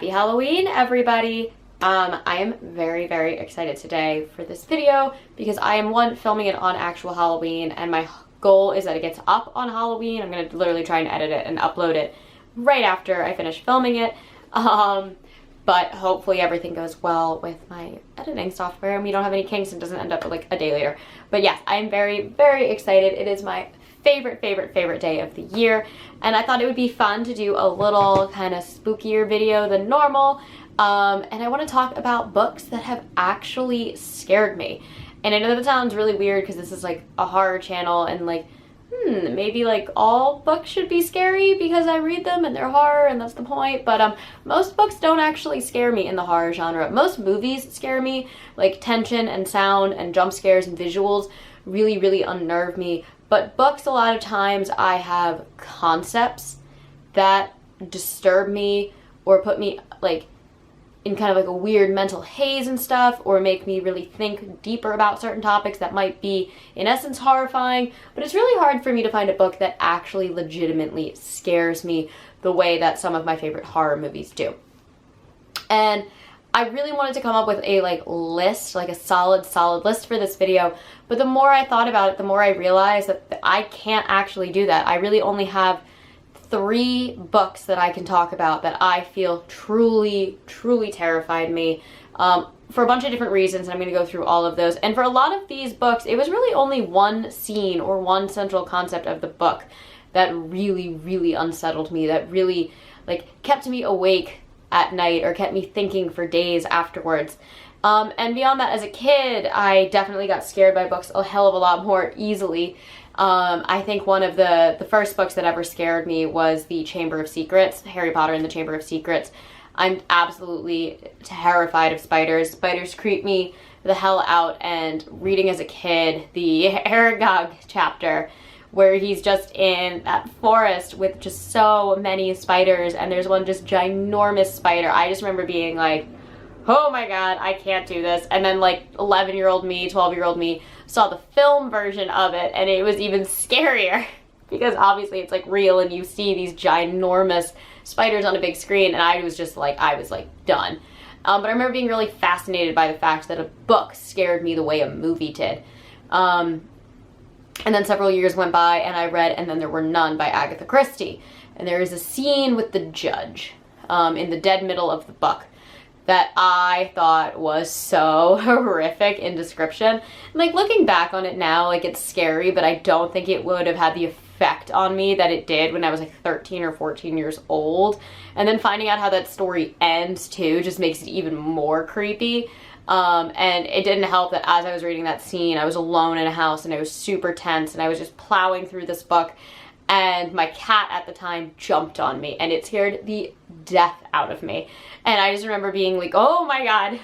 Happy Halloween, everybody! I am very, very excited today for this video because I am filming it on actual Halloween, and my goal is that it gets up on Halloween. I'm going to literally try and edit it and upload it right after I finish filming it. But hopefully everything goes well with my editing software and we don't have any kinks and doesn't end up like a day later. But yes, I am very, very excited. It is my favorite day of the year, and I thought it would be fun to do a little kind of spookier video than normal. And I want to talk about books that have actually scared me. And I know that sounds really weird because this is like a horror channel and like, maybe like all books should be scary because I read them and they're horror and that's the point. But most books don't actually scare me in the horror genre. Most movies scare me, like tension and sound and jump scares and visuals really, really unnerve me. But books, a lot of times I have concepts that disturb me or put me like in kind of like a weird mental haze and stuff, or make me really think deeper about certain topics that might be in essence horrifying. But it's really hard for me to find a book that actually legitimately scares me the way that some of my favorite horror movies do. And I really wanted to come up with a list, like a solid list for this video. But the more I thought about it, the more I realized that I can't actually do that. I really only have 3 books that I can talk about that I feel truly terrified me for a bunch of different reasons, and I'm going to go through all of those. And for a lot of these books, it was really only one scene or one central concept of the book that really unsettled me, that really kept me awake at night or kept me thinking for days afterwards. And beyond that, as a kid, I definitely got scared by books a hell of a lot more easily. I think one of the first books that ever scared me was The Chamber of Secrets, Harry Potter and the Chamber of Secrets. I'm absolutely terrified of spiders. Spiders creep me the hell out, and reading as a kid the Aragog chapter where he's just in that forest with just so many spiders, and there's one just ginormous spider. I just remember being like, oh my god, I can't do this. And then 11-year-old me, 12-year-old me saw the film version of it, and it was even scarier because obviously it's real and you see these ginormous spiders on a big screen, and I was done. But I remember being really fascinated by the fact that a book scared me the way a movie did. And then several years went by and I read And Then There Were None by Agatha Christie. And there is a scene with the judge in the dead middle of the book that I thought was so horrific in description. Looking back on it now, it's scary, but I don't think it would have had the effect on me that it did when I was 13 or 14 years old. And then finding out how that story ends too just makes it even more creepy. And it didn't help that as I was reading that scene, I was alone in a house and I was super tense and I was just plowing through this book, and my cat at the time jumped on me and it scared the death out of me. And I just remember being like, oh my god.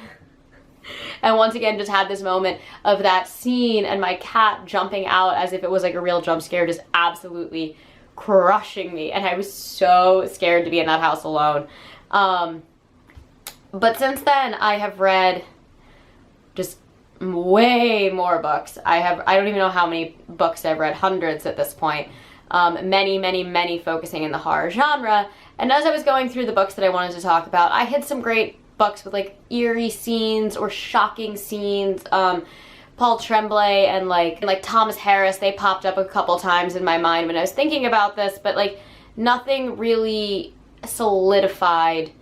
And once again just had this moment of that scene and my cat jumping out as if it was a real jump scare, just absolutely crushing me. And I was so scared to be in that house alone. But since then I have read just way more books. I don't even know how many books I've read, hundreds at this point. Many focusing in the horror genre. And as I was going through the books that I wanted to talk about, I hit some great books with eerie scenes or shocking scenes. Paul Tremblay and like Thomas Harris, they popped up a couple times in my mind when I was thinking about this, but nothing really solidified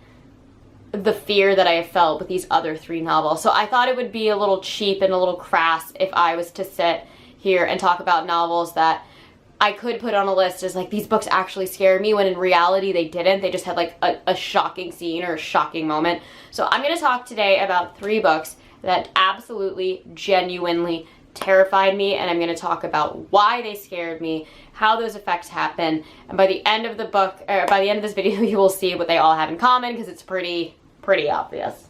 the fear that I have felt with these other 3 novels. So I thought it would be a little cheap and a little crass if I was to sit here and talk about novels that I could put on a list as these books actually scared me, when in reality they didn't. They just had a shocking scene or a shocking moment. So I'm going to talk today about 3 books that absolutely, genuinely terrified me, and I'm going to talk about why they scared me, how those effects happen, and by the end of the book, or by the end of this video, you will see what they all have in common, because it's pretty obvious.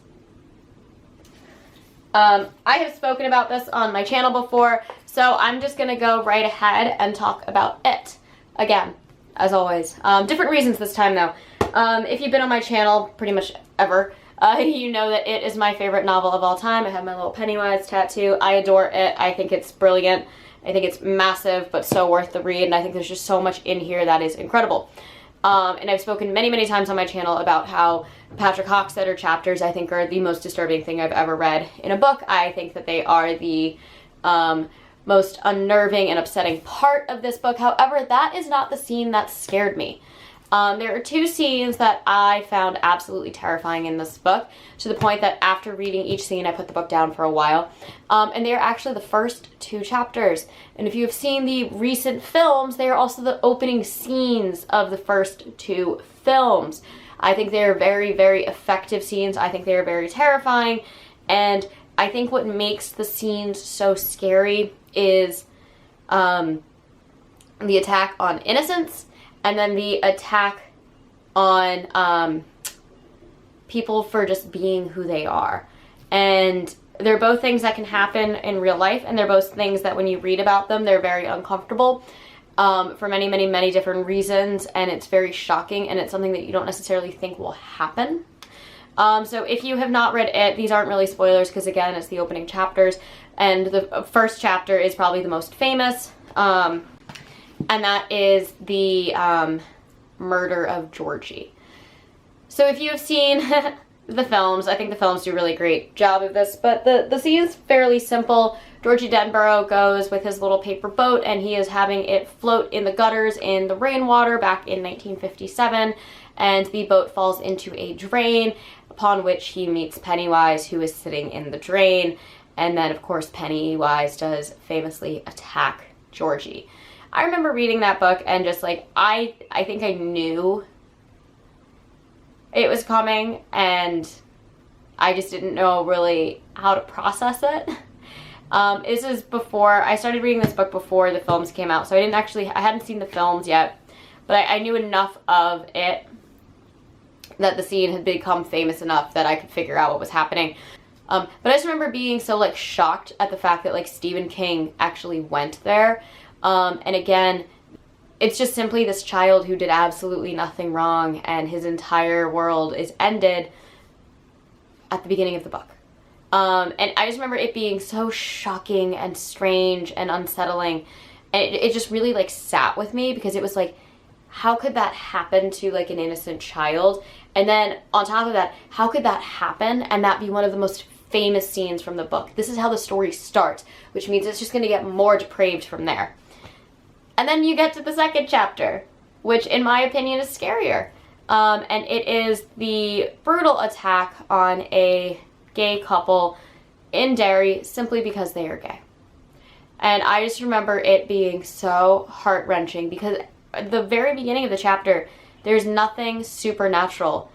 I have spoken about this on my channel before, so I'm just going to go right ahead and talk about it. Again, as always. Different reasons this time, though. If you've been on my channel pretty much ever, you know that it is my favorite novel of all time. I have my little Pennywise tattoo. I adore it. I think it's brilliant. I think it's massive, but so worth the read, and I think there's just so much in here that is incredible. And I've spoken many, many times on my channel about how Patrick Hockstetter chapters I think are the most disturbing thing I've ever read in a book. I think that they are the most unnerving and upsetting part of this book. However, that is not the scene that scared me. There are two scenes that I found absolutely terrifying in this book, to the point that after reading each scene, I put the book down for a while. And they are actually the first two chapters. And if you have seen the recent films, they are also the opening scenes of the first two films. I think they are very, very effective scenes. I think they are very terrifying. And I think what makes the scenes so scary is the attack on innocence, and then the attack on people for just being who they are. And they're both things that can happen in real life, and they're both things that when you read about them, they're very uncomfortable for many, many, many different reasons, and it's very shocking, and it's something that you don't necessarily think will happen. So if you have not read it, these aren't really spoilers because, again, it's the opening chapters, and the first chapter is probably the most famous, and that is the murder of Georgie. So if you have seen the films, I think the films do a really great job of this, but the scene is fairly simple. Georgie Denborough goes with his little paper boat, and he is having it float in the gutters in the rainwater back in 1957, and the boat falls into a drain, upon which he meets Pennywise, who is sitting in the drain, and then, of course, Pennywise does famously attack Georgie. I remember reading that book and just, like, I think I knew it was coming, and I just didn't know really how to process it. This is before, I started reading this book before the films came out, so I hadn't seen the films yet, but I knew enough of it that the scene had become famous enough that I could figure out what was happening. But I just remember being so, like, shocked at the fact that, like, Stephen King actually went there. And again, it's just simply this child who did absolutely nothing wrong, and his entire world is ended at the beginning of the book. And I just remember it being so shocking and strange and unsettling. And it just really, like, sat with me, because it was like, how could that happen to, like, an innocent child? And then on top of that, how could that happen and that be one of the most famous scenes from the book? This is how the story starts, which means it's just going to get more depraved from there. And then you get to the second chapter, which in my opinion is scarier. And it is the brutal attack on a gay couple in Derry simply because they are gay. And I just remember it being so heart-wrenching, because at the very beginning of the chapter, there's nothing supernatural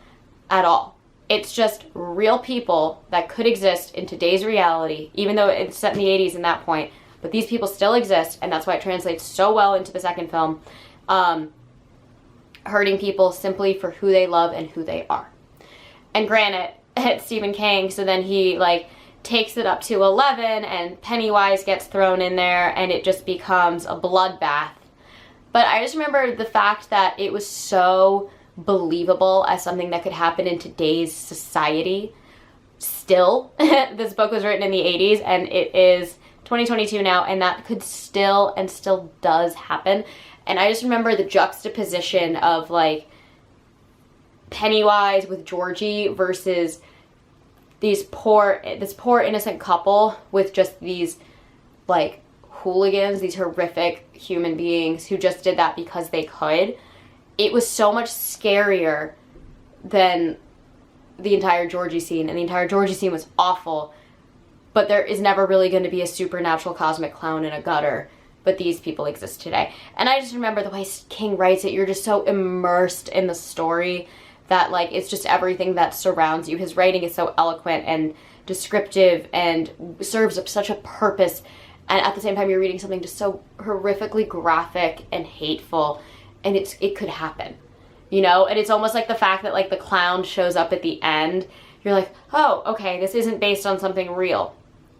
at all. It's just real people that could exist in today's reality, even though it's set in the 80s in that point. But these people still exist, and that's why it translates so well into the second film. Hurting people simply for who they love and who they are. And granted, it's Stephen King, so then he, like, takes it up to 11, and Pennywise gets thrown in there, and it just becomes a bloodbath. But I just remember the fact that it was so believable as something that could happen in today's society. Still, this book was written in the 80s, and it is 2022 now, and that could still and still does happen. And I just remember the juxtaposition of, like, Pennywise with Georgie versus this poor innocent couple with just these, like, hooligans, these horrific human beings who just did that because they could. It was so much scarier than the entire Georgie scene, and the entire Georgie scene was awful, but there is never really going to be a supernatural cosmic clown in a gutter, but these people exist today. And I just remember the way King writes it, you're just so immersed in the story that, like, it's just everything that surrounds you. His writing is so eloquent and descriptive and serves up such a purpose, and at the same time you're reading something just so horrifically graphic and hateful, and it could happen, you know? And it's almost like the fact that, like, the clown shows up at the end, you're like, oh, okay, this isn't based on something real,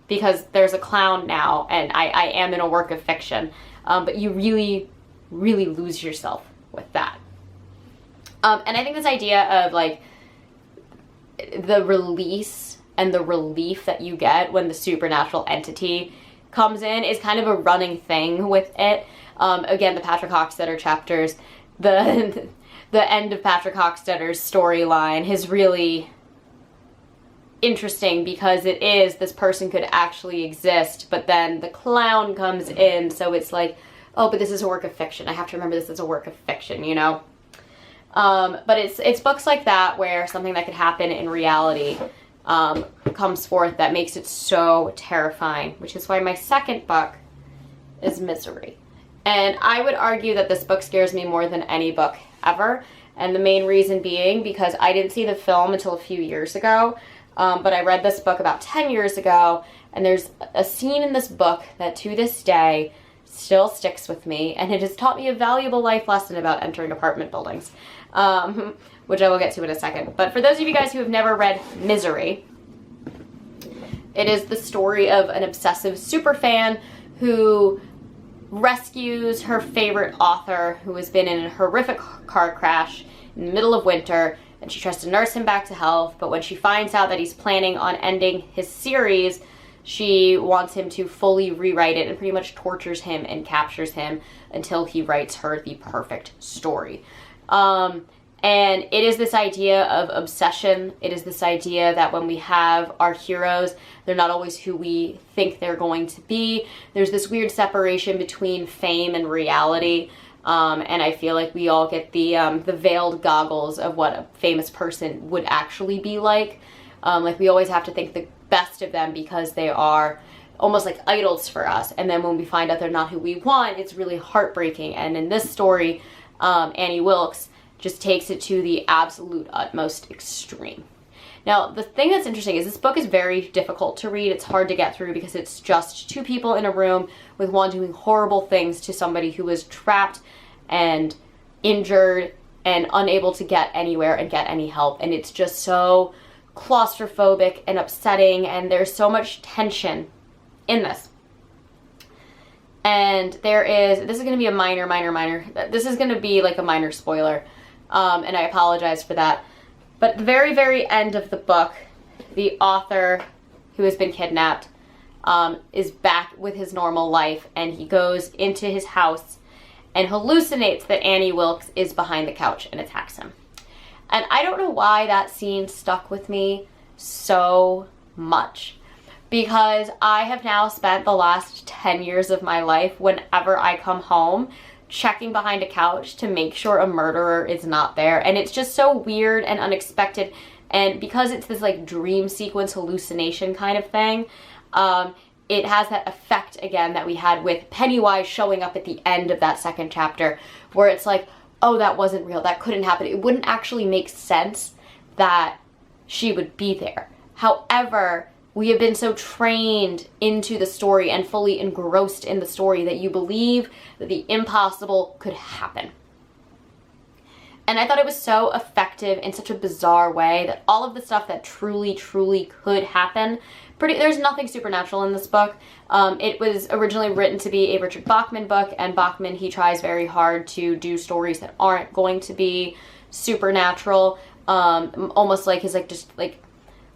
because there's a clown now, and I am in a work of fiction. But you really, really lose yourself with that. And I think this idea of, like, the release and the relief that you get when the supernatural entity comes in is kind of a running thing with it. Again, the Patrick Hockstetter chapters, the the end of Patrick Hockstetter's storyline is really interesting because it is this person could actually exist, but then the clown comes in, so it's like, oh, but this is a work of fiction. I have to remember this is a work of fiction, you know? But it's books like that where something that could happen in reality comes forth that makes it so terrifying, which is why my second book is Misery. And I would argue that this book scares me more than any book ever, and the main reason being because I didn't see the film until a few years ago, but I read this book about 10 years ago, and there's a scene in this book that to this day still sticks with me, and it has taught me a valuable life lesson about entering apartment buildings, which I will get to in a second. But for those of you guys who have never read Misery, it is the story of an obsessive superfan who rescues her favorite author who has been in a horrific car crash in the middle of winter, and she tries to nurse him back to health, but when she finds out that he's planning on ending his series, she wants him to fully rewrite it and pretty much tortures him and captures him until he writes her the perfect story. And it is this idea of obsession. It is this idea that when we have our heroes, they're not always who we think they're going to be. There's this weird separation between fame and reality. And I feel like we all get the veiled goggles of what a famous person would actually be like. Like we always have to think the best of them because they are almost like idols for us. And then when we find out they're not who we want, it's really heartbreaking. And in this story, Annie Wilkes just takes it to the absolute utmost extreme. Now, the thing that's interesting is this book is very difficult to read. It's hard to get through because it's just two people in a room with one doing horrible things to somebody who is trapped and injured and unable to get anywhere and get any help. And it's just so claustrophobic and upsetting, and there's so much tension in this. And this is going to be a minor, this is going to be like a minor spoiler, and I apologize for that. But at the very, very end of the book, the author who has been kidnapped is back with his normal life, and he goes into his house and hallucinates that Annie Wilkes is behind the couch and attacks him. And I don't know why that scene stuck with me so much, because I have now spent the last 10 years of my life, whenever I come home, checking behind a couch to make sure a murderer is not there. And it's just so weird and unexpected. And because it's this like dream sequence hallucination kind of thing, it has that effect again that we had with Pennywise showing up at the end of that second chapter, where it's like, oh, that wasn't real, that couldn't happen. It wouldn't actually make sense that she would be there. However, we have been so trained into the story and fully engrossed in the story that you believe that the impossible could happen. And I thought it was so effective in such a bizarre way that all of the stuff that truly, truly could happen, there's nothing supernatural in this book. It was originally written to be a Richard Bachman book, and Bachman, he tries very hard to do stories that aren't going to be supernatural, almost like his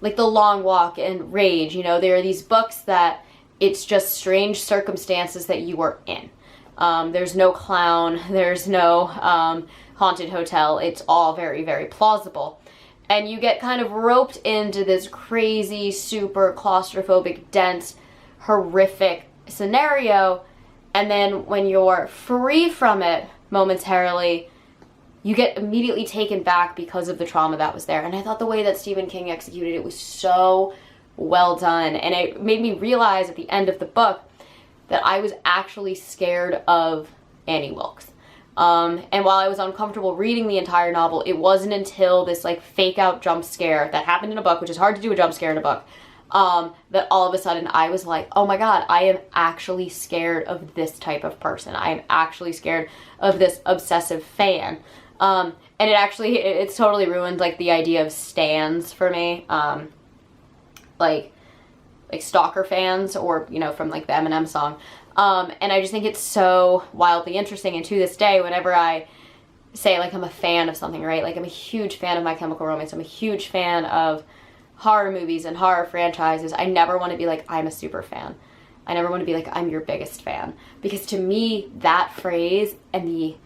like The Long Walk and Rage. You know, there are these books that it's just strange circumstances that you are in. There's no clown, there's no haunted hotel. It's all very, very plausible. And you get kind of roped into this crazy, super claustrophobic, dense, horrific scenario. And then when you're free from it momentarily, you get immediately taken back because of the trauma that was there. And I thought the way that Stephen King executed it was so well done. And it made me realize at the end of the book that I was actually scared of Annie Wilkes. And while I was uncomfortable reading the entire novel, it wasn't until this like fake out jump scare that happened in a book, which is hard to do a jump scare in a book, that all of a sudden I was like, oh my God, I am actually scared of this type of person. I am actually scared of this obsessive fan. And it's totally ruined like the idea of stans for me. Like stalker fans, or, you know, from like the Eminem song. And I just think it's so wildly interesting. And to this day, whenever I say like I'm a fan of something, right? Like I'm a huge fan of My Chemical Romance. I'm a huge fan of horror movies and horror franchises. I never want to be like, I'm a super fan. I never want to be like, I'm your biggest fan. Because to me, that phrase and the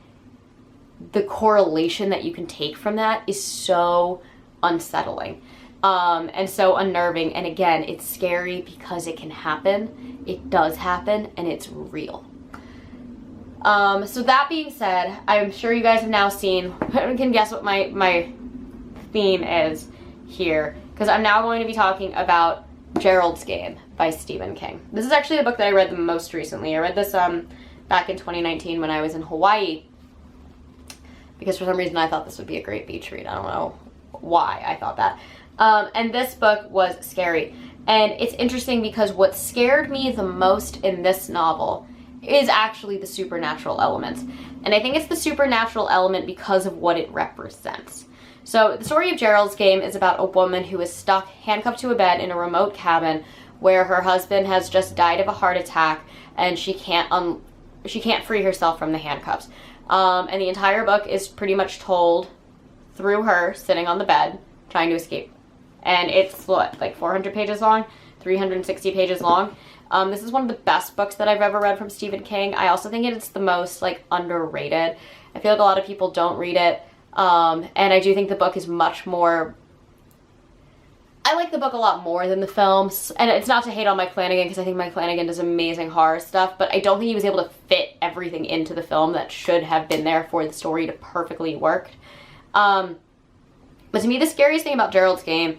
the correlation that you can take from that is so unsettling. And so unnerving. And again, it's scary because it can happen. It does happen, and it's real. So that being said, I'm sure you guys have now seen, can guess what my theme is here, because I'm now going to be talking about Gerald's Game by Stephen King. This is actually the book that I read the most recently. I read this back in 2019 when I was in Hawaii, because for some reason I thought this would be a great beach read. I don't know why I thought that. And this book was scary. And it's interesting because what scared me the most in this novel is actually the supernatural elements. And I think it's the supernatural element because of what it represents. So the story of Gerald's Game is about a woman who is stuck, handcuffed to a bed in a remote cabin where her husband has just died of a heart attack, and she can't free herself from the handcuffs. And the entire book is pretty much told through her sitting on the bed trying to escape. And it's what, like 400 pages long, 360 pages long. This is one of the best books that I've ever read from Stephen King. I also think it's the most like underrated. I feel like a lot of people don't read it. And I do think the book is much more, I like the book a lot more than the films. And it's not to hate on Mike Flanagan, because I think Mike Flanagan does amazing horror stuff, but I don't think he was able to fit everything into the film that should have been there for the story to perfectly work. But to me, the scariest thing about Gerald's Game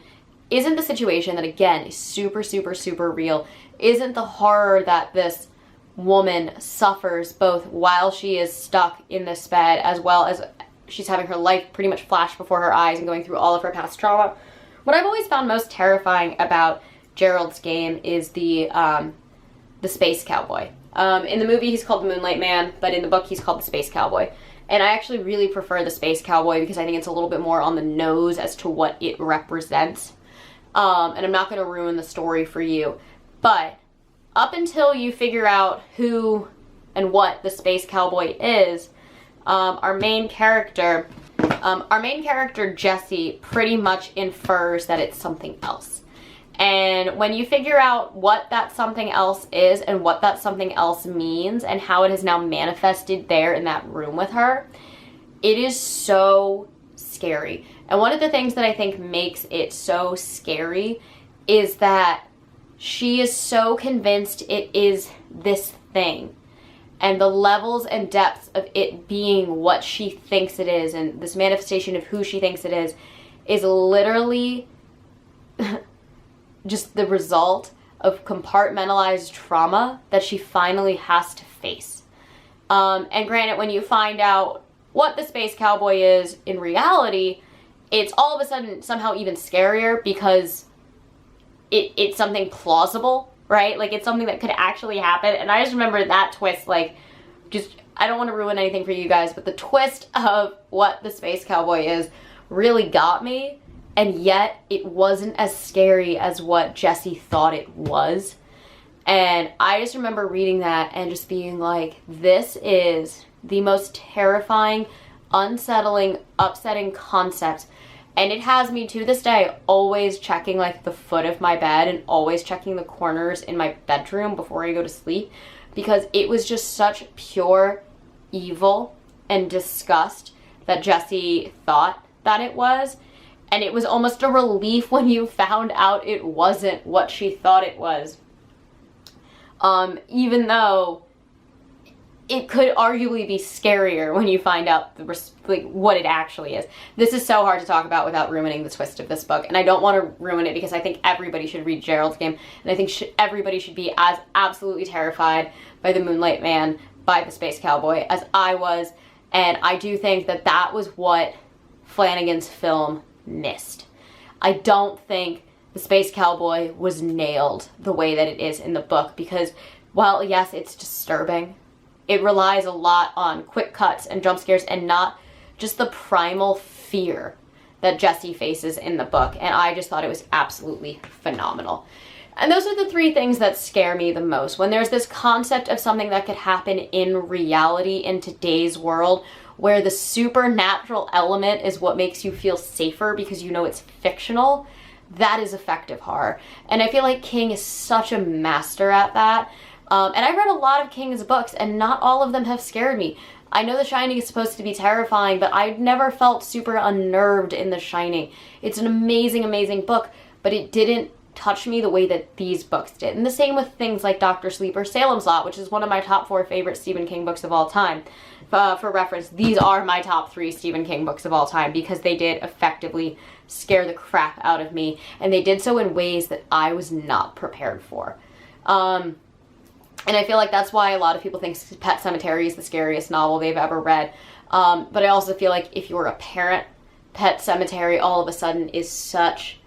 isn't the situation that, again, is super, super, super real. Isn't the horror that this woman suffers both while she is stuck in this bed, as well as she's having her life pretty much flash before her eyes and going through all of her past trauma. What I've always found most terrifying about Gerald's Game is the space cowboy. In the movie, he's called the Moonlight Man, but in the book, he's called the Space Cowboy. And I actually really prefer the Space Cowboy because I think it's a little bit more on the nose as to what it represents. And I'm not going to ruin the story for you. But up until you figure out who and what the Space Cowboy is, our main character Jesse pretty much infers that it's something else. And when you figure out what that something else is and what that something else means and how it has now manifested there in that room with her, it is so scary. And one of the things that I think makes it so scary is that she is so convinced it is this thing. And the levels and depths of it being what she thinks it is, and this manifestation of who she thinks it is literally just the result of compartmentalized trauma that she finally has to face. And granted, when you find out what the Space Cowboy is in reality, it's all of a sudden somehow even scarier because it's something plausible, right? Like, it's something that could actually happen. And I just remember that twist, like, I don't want to ruin anything for you guys, but the twist of what the Space Cowboy is really got me. And yet it wasn't as scary as what Jesse thought it was. And I just remember reading that and just being like, this is the most terrifying, unsettling, upsetting concept. And it has me to this day always checking like the foot of my bed and always checking the corners in my bedroom before I go to sleep, because it was just such pure evil and disgust that Jesse thought that it was. And it was almost a relief when you found out it wasn't what she thought it was. Even though it could arguably be scarier when you find out what it actually is. This is so hard to talk about without ruining the twist of this book. And I don't want to ruin it because I think everybody should read Gerald's Game. And I think everybody should be as absolutely terrified by the Moonlight Man, by the Space Cowboy, as I was. And I do think that that was what Flanagan's film missed. I don't think the Space Cowboy was nailed the way that it is in the book, because while yes, it's disturbing, it relies a lot on quick cuts and jump scares and not just the primal fear that Jesse faces in the book. And I just thought it was absolutely phenomenal. And those are the three things that scare me the most. When there's this concept of something that could happen in reality in today's world, where the supernatural element is what makes you feel safer because you know it's fictional, that is effective horror. And I feel like King is such a master at that. And I read a lot of King's books, and not all of them have scared me. I know The Shining is supposed to be terrifying, but I've never felt super unnerved in The Shining. It's an amazing, amazing book, but it didn't touch me the way that these books did. And the same with things like Dr. Sleep or Salem's Lot, which is one of my top 4 favorite Stephen King books of all time. For reference, these are my top 3 Stephen King books of all time because they did effectively scare the crap out of me, and they did so in ways that I was not prepared for. And I feel like that's why a lot of people think Pet Sematary is the scariest novel they've ever read. But I also feel like if you're a parent, Pet Sematary all of a sudden is such...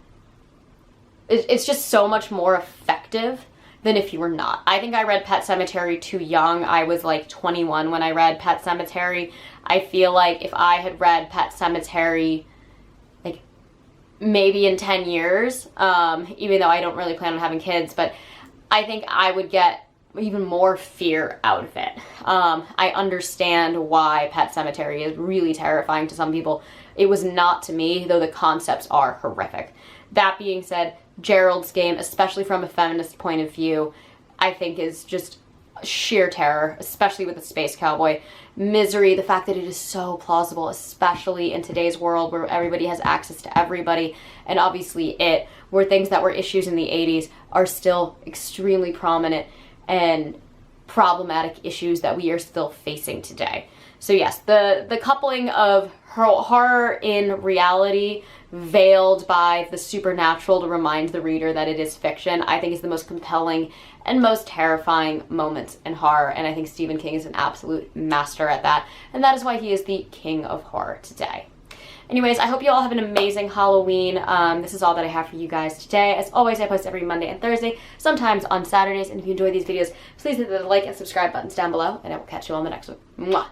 It's just so much more effective than if you were not. I think I read Pet Sematary too young. I was like 21 when I read Pet Sematary. I feel like if I had read Pet Sematary like maybe in 10 years, even though I don't really plan on having kids, but I think I would get even more fear out of it. I understand why Pet Sematary is really terrifying to some people. It was not to me, though the concepts are horrific. That being said, Gerald's Game, especially from a feminist point of view, I think is just sheer terror, especially with the space cowboy. Misery, the fact that it is so plausible, especially in today's world where everybody has access to everybody, and obviously It, where things that were issues in the 80s are still extremely prominent and problematic issues that we are still facing today. So yes, the coupling of horror in reality veiled by the supernatural to remind the reader that it is fiction, I think is the most compelling and most terrifying moments in horror, and I think Stephen King is an absolute master at that, and that is why he is the king of horror today. Anyways, I hope you all have an amazing Halloween. This is all that I have for you guys today. As always, I post every Monday and Thursday, sometimes on Saturdays, and if you enjoy these videos, please hit the like and subscribe buttons down below, and I will catch you on the next one. Mwah!